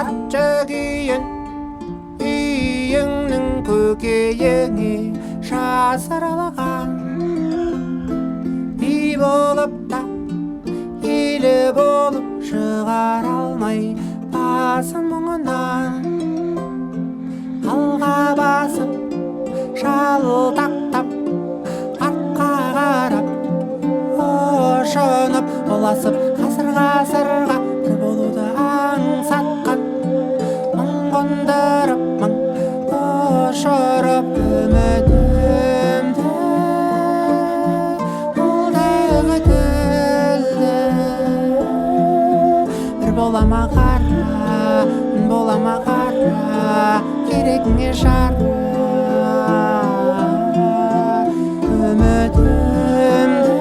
갑자기엔 이영능 그게영이 샤스라간 이 болып та 일і болып шығар алмай басын мұңынан алға басып шалдақтап артқа қарап ошынып ұласып ғасыр-ғасырға бір болуды аңсатқан мың қондырып мың ұшырып үмітімді қолдағы тілді бір болама қара болама қара керегіңе жара үмітімді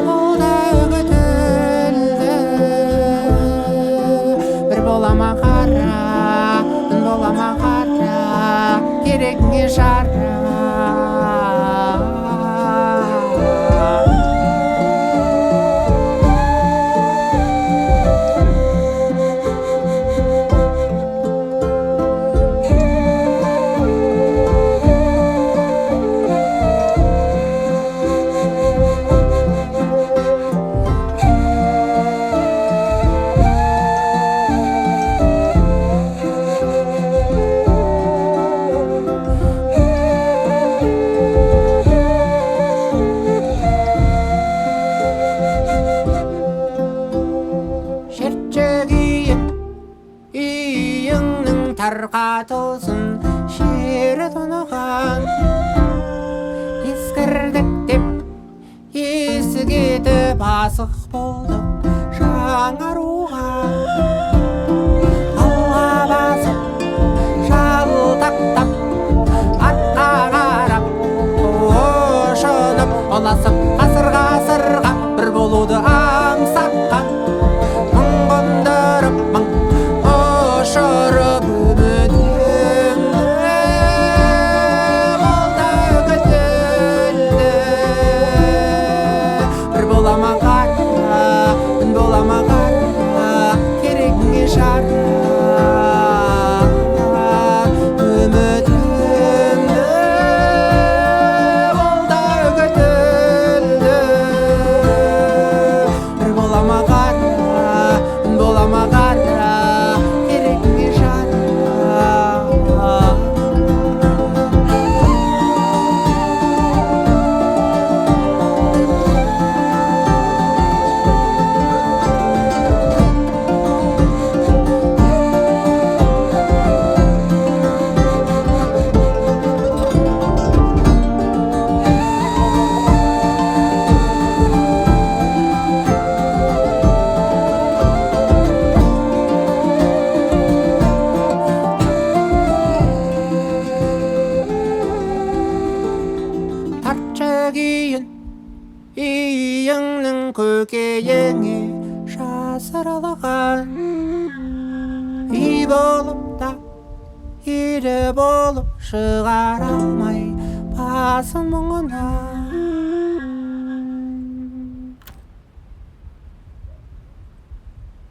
қолдағы тілді бір болама қара болама қара керегіңе жара тарқатылсын шері тұнған ескірдік деп есі кетіп асық болдық жаңаруға алға басып шалдақтап артқа қарап ошынып ұласып ғасыр-ғасырға бір болуды аңсатқан мың қондырып мың ұшырып 이영능 그게영에 샤스라간 이 болып та 일і болып шығар алмай басын мұңынан